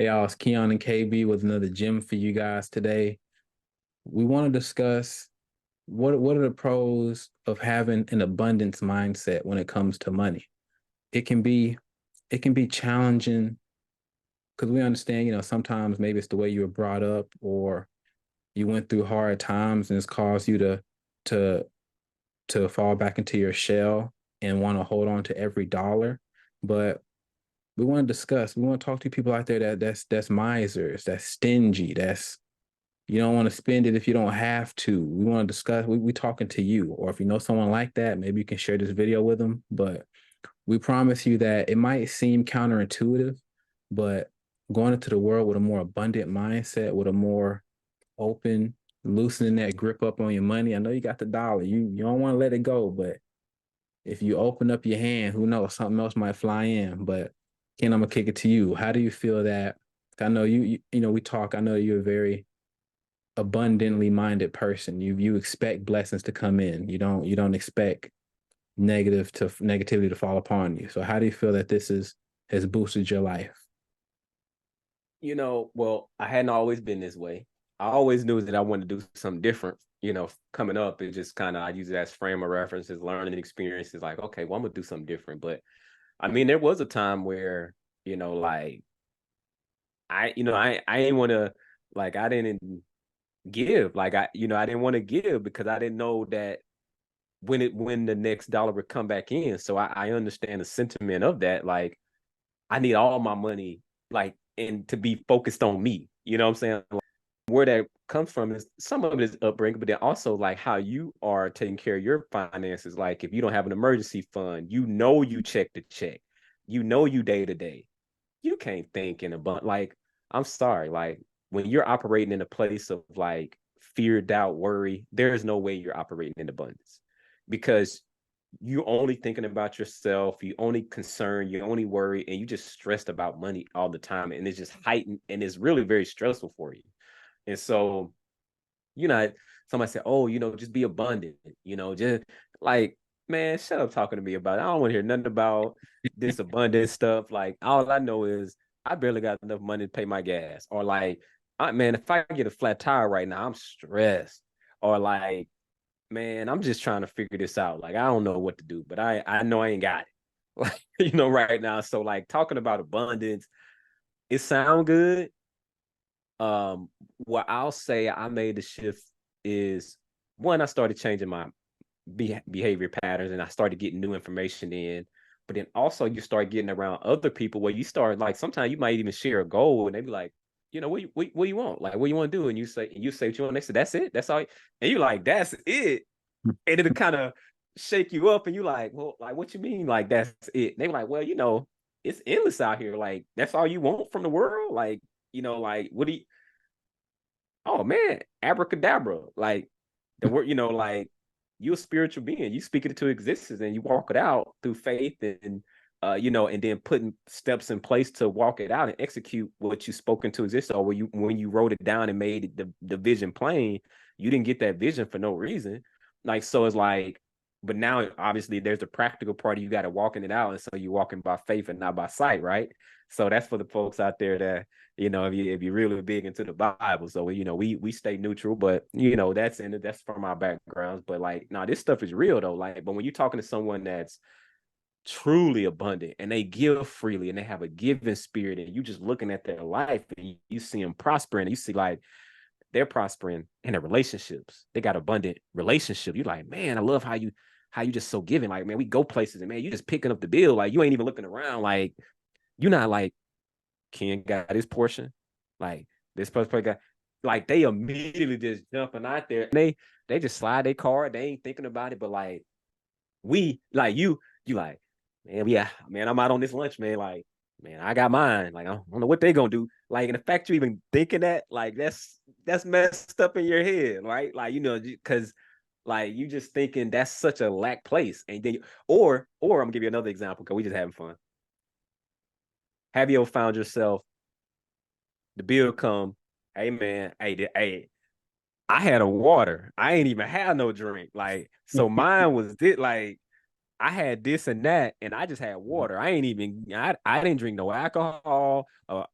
Hey, y'all, it's Keon and KB with another gem for you guys today. We want to discuss what are the pros of having an abundance mindset when it comes to money. It can be it can be challenging because we understand, sometimes maybe it's the way you were brought up or you went through hard times and it's caused you to to fall back into your shell and want to hold on to every dollar. But we want to talk to people out there that's misers, that's stingy, that's you don't want to spend it if you don't have to. We want to discuss, we talking to you. Or if you know someone like that, maybe you can share this video with them. But we promise you that it might seem counterintuitive, but going into the world with a more abundant mindset, with a more open, loosening that grip up on your money. I know you got the dollar. You don't want to let it go, but if you open up your hand, who knows, something else might fly in. But Ken, I'm gonna kick it to you. How do you feel that? I know we talk. I know you're very abundantly minded person. You expect blessings to come in. You don't expect negativity to fall upon you. So how do you feel that this is has boosted your life? Well, I hadn't always been this way. I always knew that I wanted to do something different. Coming up, it just kind of I use it as frame of reference, as learning experiences. Like, okay, well, I'm gonna do something different. But I mean, there was a time where, like I didn't want to, like, I didn't give, like I didn't want to give because I didn't know that when the next dollar would come back in. So I understand the sentiment of that. Like, I need all my money, like, and to be focused on me. You know what I'm saying? Like, where that comes from is some of it is upbringing, but then also like how you are taking care of your finances. Like, if you don't have an emergency fund, you check to check, you day to day. You can't think in a bunch. Like, I'm sorry, like when you're operating in a place of like fear, doubt, worry, there's no way you're operating in abundance because you only thinking about yourself, you only concerned, you only worry, and you just stressed about money all the time. And it's just heightened and it's really very stressful for you. And so, you know, somebody said, oh, just be abundant, just like, man, shut up talking to me about it. I don't want to hear nothing about this abundant stuff. Like, all I know is I barely got enough money to pay my gas. Or like, man, if I get a flat tire right now, I'm stressed. Or like, man, I'm just trying to figure this out. Like, I don't know what to do, but I know I ain't got it. Like, right now. So like talking about abundance, it sound good. What I'll say I made the shift is, one, I started changing my behavior patterns and I started getting new information in. But then also you start getting around other people where you start, like, sometimes you might even share a goal and they be like, what you want? Like, what you want to do? And you say what you want. They say, that's it. That's all. And you're like, that's it. And it'll kind of shake you up and you like, well, like, what you mean? Like, that's it. And they be like, well, it's endless out here. Like, that's all you want from the world? Like, like, what do you, oh man, abracadabra. Like, the word, like, you're a spiritual being. You speak it into existence and you walk it out through faith and and then putting steps in place to walk it out and execute what you spoke into existence. Or when you wrote it down and made it the vision plain, you didn't get that vision for no reason. Like, so it's like, but now obviously there's the practical part. You got to walking it out, and so you're walking by faith and not by sight, right? So that's for the folks out there that, if you're really big into the Bible. So we stay neutral, but that's from our backgrounds. But like, no, this stuff is real though. Like, but when you're talking to someone that's truly abundant and they give freely and they have a giving spirit, and you just looking at their life and you see them prospering, and you see like they're prospering in their relationships. They got abundant relationship. You're like, man, I love how you just so giving. Like, man, we go places and man, you just picking up the bill. Like, you ain't even looking around. Like, you're not like, Ken got his portion. Like, this person got, like, they immediately just jumping out there. And they just slide their card. They ain't thinking about it. But like, we like you like, man, yeah, man, I'm out on this lunch, man. Like, man, I got mine. Like, I don't know what they gonna do. Like, and the fact you even thinking that, like, that's messed up in your head, right? Like, because like you just thinking that's such a lack place. And then or I'm gonna give you another example because we just having fun. Have you ever found yourself, the bill come, hey man, hey, I had a water. I ain't even had no drink. Like, so mine was it like, I had this and that, and I just had water. I didn't drink no alcohol.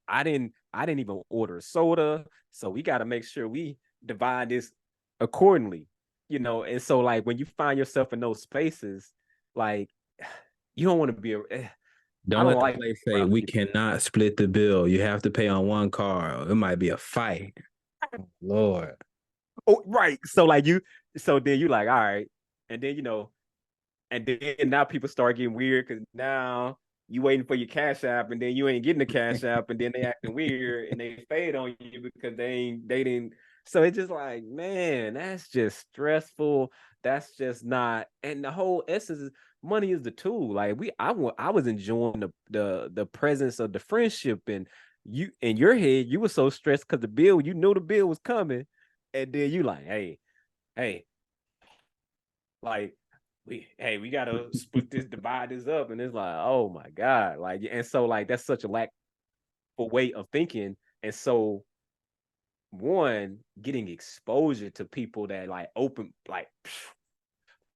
I didn't even order soda. So we got to make sure we divide this accordingly, And so like when you find yourself in those spaces, like you don't want to I Don't don't let the like place say around we people. cannot split the bill. You have to pay on one card. It might be a fight. Lord. Oh, right. So then you like, all right. And then, and then now people start getting weird because now you waiting for your cash app and then you ain't getting the cash app and then they acting weird and they fade on you because they didn't. So it's just like, man, that's just stressful. That's just not. And the whole essence is money is the tool. Like I was enjoying the presence of the friendship, and you in your head you were so stressed because you knew the bill was coming, and then you like, hey, like we gotta split this, divide this up, and it's like, oh my god, like, and so like that's such a lack for way of thinking, and so one getting exposure to people that like open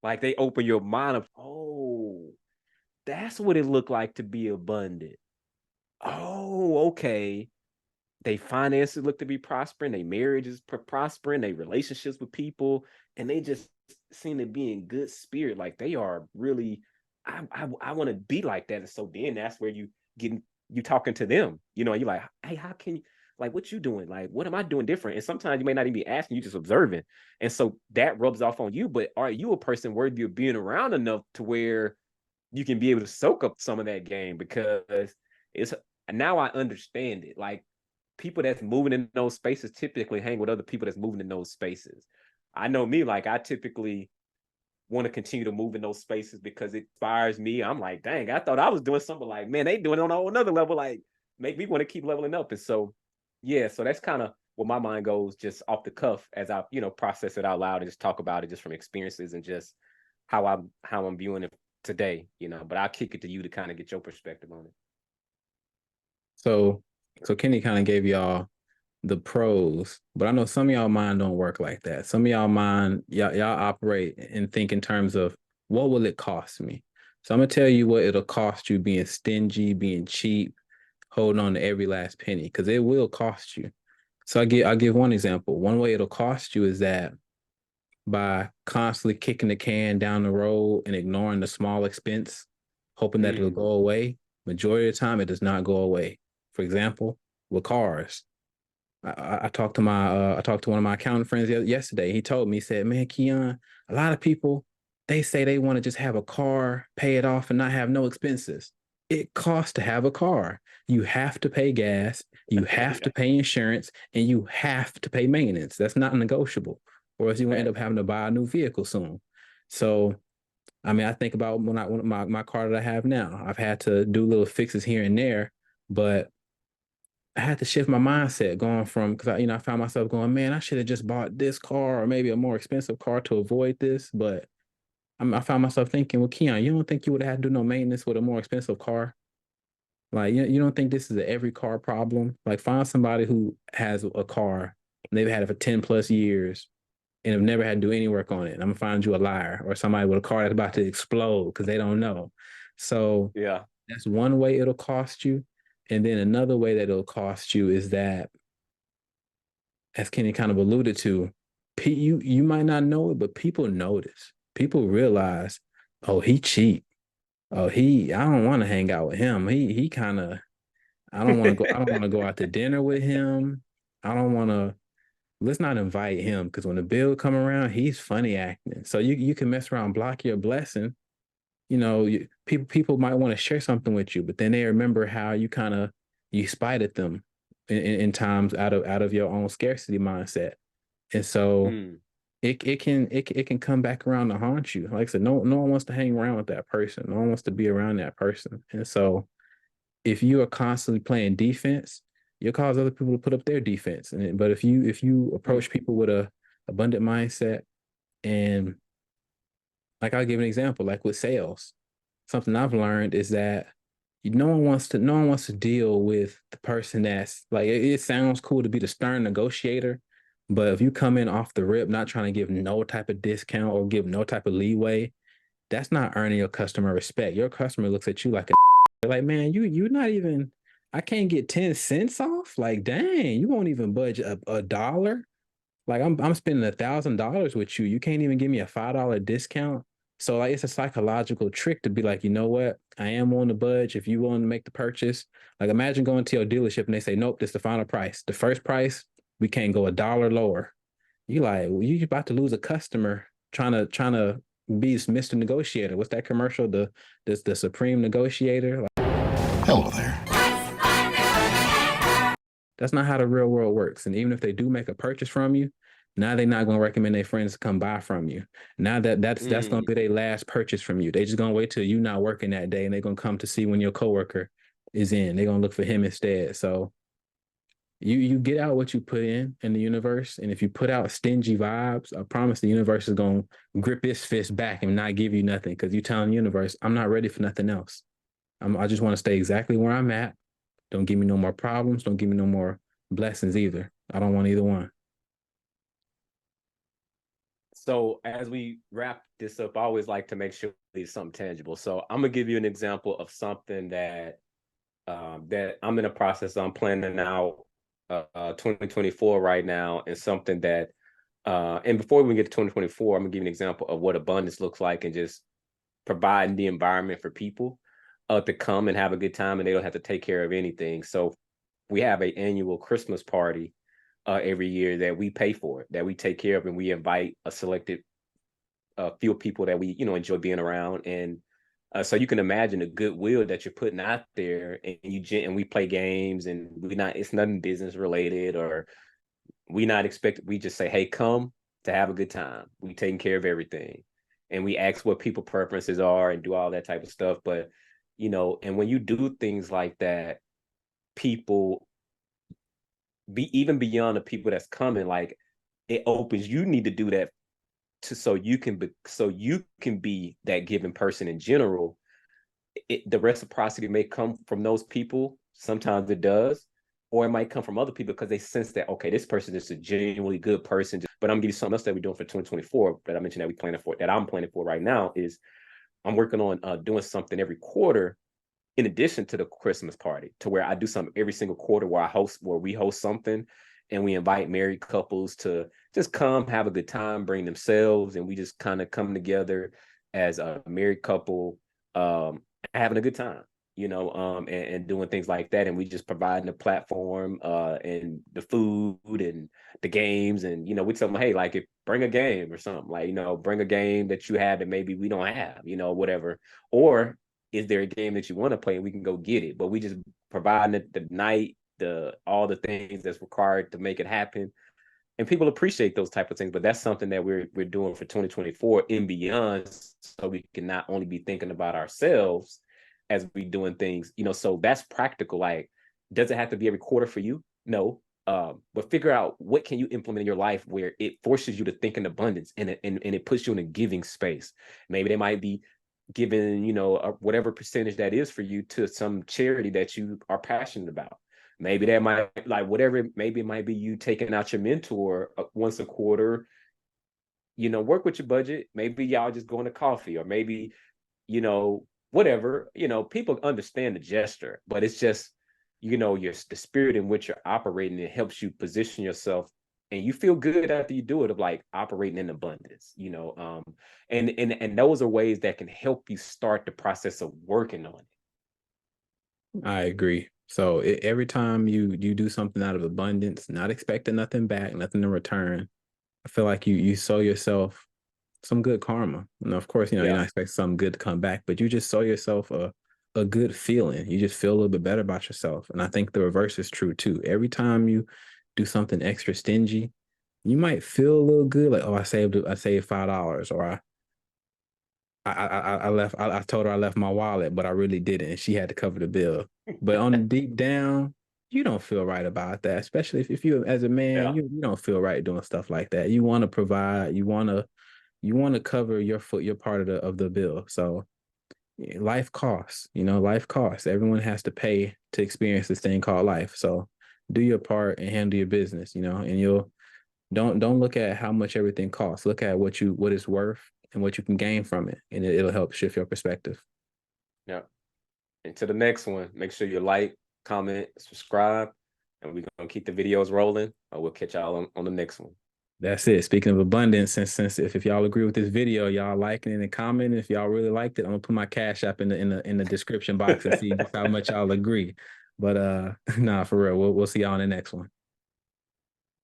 like they open your mind of, oh, that's what it looked like to be abundant. Oh, okay. They finances look to be prospering, they marriages prospering, they relationships with people, and they just seem to be in good spirit. Like they are really, I want to be like that. And so then that's where you talking to them, you're like, hey, how can you, like, what you doing? Like, what am I doing different? And sometimes you may not even be asking, you just observing. And so that rubs off on you. But are you a person worthy of being around enough to where you can be able to soak up some of that game? Because it's now I understand it. Like people that's moving in those spaces typically hang with other people that's moving in those spaces. I know me, like I typically want to continue to move in those spaces because it inspires me. I'm like, dang, I thought I was doing something, like, man, they doing it on a whole another level, like make me want to keep leveling up. And so, yeah, so that's kind of where my mind goes just off the cuff as I, process it out loud and just talk about it just from experiences and just how I'm viewing it today. But I'll kick it to you to kind of get your perspective on it. So so Kenny kind of gave y'all the pros, but I know some of y'all mind don't work like that. Some of y'all mind, y'all operate and think in terms of what will it cost me? So I'm gonna tell you what it'll cost you being stingy, being cheap, holding on to every last penny, because it will cost you. So I'll give one example. One way it'll cost you is that by constantly kicking the can down the road and ignoring the small expense, hoping that it'll Mm, go away. Majority of the time, it does not go away. For example, with cars, I talked to I talked to one of my accountant friends yesterday. He told me, he said, "Man, Keon, a lot of people they say they want to just have a car, pay it off, and not have no expenses. It costs to have a car. You have to pay gas, you have yeah, to pay insurance, and you have to pay maintenance. That's not negotiable, or else you will end up facts. having to buy a new vehicle soon." So, I mean, I think about when my car that I have now. I've had to do little fixes here and there, but I had to shift my mindset going from, because I found myself going, man, I should have just bought this car or maybe a more expensive car to avoid this. But I found myself thinking, well, Keon, you don't think you would have had to do no maintenance with a more expensive car? Like, you don't think this is a every car problem? Like, find somebody who has a car and they've had it for 10 plus years and have never had to do any work on it. I'm gonna find you a liar or somebody with a car that's about to explode because they don't know. So Yeah. that's one way it'll cost you. And then another way that it'll cost you is that, as Kenny kind of alluded to, you might not know it, but people notice. People realize, oh, he cheap. Oh, I don't want to hang out with him. He kind of I don't want to go. I don't want to go out to dinner with him. I don't want to. Let's not invite him because when the bill come around, he's funny acting. So you can mess around, block your blessing. People might want to share something with you, but then they remember how you spited them in times out of your own scarcity mindset, and so Mm, it can come back around to haunt you. Like I said, no one wants to hang around with that person. No one wants to be around that person, and so if you are constantly playing defense, you'll cause other people to put up their defense. But if you mm, approach people with a abundant mindset, and like I'll give an example, like with sales, something I've learned is that no one wants to deal with the person that's like, it sounds cool to be the stern negotiator, but if you come in off the rip not trying to give no type of discount or give no type of leeway, that's not earning your customer respect. Your customer looks at you like a they're like, man, you not even I can't get 10 cents off. Like, dang, you won't even budge a dollar. Like I'm spending $1,000 with you. You can't even give me a $5 discount. So like it's a psychological trick to be like, you know what? I am willing to budge if you want to make the purchase. Like imagine going to your dealership and they say, nope, this is the final price. The first price, we can't go a dollar lower. You like, well, you about to lose a customer trying to be Mr. Negotiator. What's that commercial? The Supreme Negotiator. Like, Hello there. that's not how the real world works. And even if they do make a purchase from you, now they're not going to recommend their friends to come buy from you. Now that's going to be their last purchase from you. They just going to wait till you not working that day, and they're going to come to see when your coworker is in. They're going to look for him instead. So you get out what you put in the universe, and if you put out stingy vibes, I promise the universe is going to grip its fist back and not give you nothing, because you telling the universe, I'm not ready for nothing else. I just want to stay exactly where I'm at. Don't give me no more problems. Don't give me no more blessings either. I don't want either one. So as we wrap this up, I always like to make sure it's something tangible. So I'm gonna give you an example of something that that I'm in a process. I'm planning out 2024 right now, and something that and before we get to 2024, I'm gonna give you an example of what abundance looks like, and just providing the environment for people to come and have a good time, and they don't have to take care of anything. So we have an annual Christmas party every year that we pay for, that we take care of, and we invite a selected few people that we enjoy being around. And so you can imagine the goodwill that you're putting out there, and and we play games, and it's nothing business related, or we not expected. We just say, hey, come to have a good time. We taking care of everything, and we ask what people preferences are and do all that type of stuff. But and when you do things like that, people even beyond the people that's coming, like it opens, you need to do that so you can be that giving person in general. The reciprocity may come from those people. Sometimes it does, or it might come from other people because they sense that, okay, this person is a genuinely good person. But I'm gonna give you something else that we're doing for 2024 that I mentioned that I'm planning for right now. Is I'm working on doing something every quarter in addition to the Christmas party, to where I do something every single quarter where we host something, and we invite married couples to just come have a good time, bring themselves, and we just kind of come together as a married couple, having a good time, and doing things like that. And we just providing the platform, and the food and the games, and we tell them, hey, like, if bring a game or something, like, bring a game that you have that maybe we don't have, whatever. Or is there a game that you want to play, and we can go get it? But we just providing the night, all the things that's required to make it happen, and people appreciate those type of things. But that's something that we're doing for 2024 and beyond, so we can not only be thinking about ourselves as we doing things, so that's practical. Like, does it have to be every quarter for you? No. But figure out what can you implement in your life where it forces you to think in abundance, and it puts you in a giving space. Maybe they might be giving, whatever percentage that is for you to some charity that you are passionate about. Maybe that might, like, whatever, maybe it might be you taking out your mentor once a quarter, work with your budget. Maybe y'all just going to coffee, or maybe, whatever, people understand the gesture, but it's just, the spirit in which you're operating, it helps you position yourself, and you feel good after you do it, of like operating in abundance, and those are ways that can help you start the process of working on it. I agree. So every time you do something out of abundance, not expecting nothing back, nothing in return, I feel like you sow yourself some good karma. And of course, you're not expecting something good to come back, but you just sow yourself a good feeling. You just feel a little bit better about yourself. And I think the reverse is true too. Every time you do something extra stingy, you might feel a little good, like, oh, I saved $5, or I told her I left my wallet, but I really didn't, and she had to cover the bill. But on the deep down, you don't feel right about that, especially if you, as a man, you don't feel right doing stuff like that. You want to provide, you want to cover your part of the bill. So life costs, life costs. Everyone has to pay to experience this thing called life. So do your part and handle your business, and you'll don't look at how much everything costs. Look at what it's worth, and what you can gain from it, and it'll help shift your perspective. Yeah. And to the next one, make sure you like, comment, subscribe, and we're gonna keep the videos rolling. We'll catch y'all on the next one. That's it. Speaking of abundance, since if y'all agree with this video, y'all liking it and commenting. If y'all really liked it, I'm gonna put my Cash App in the description box and see just how much y'all agree. But nah, for real, we'll see y'all on the next one.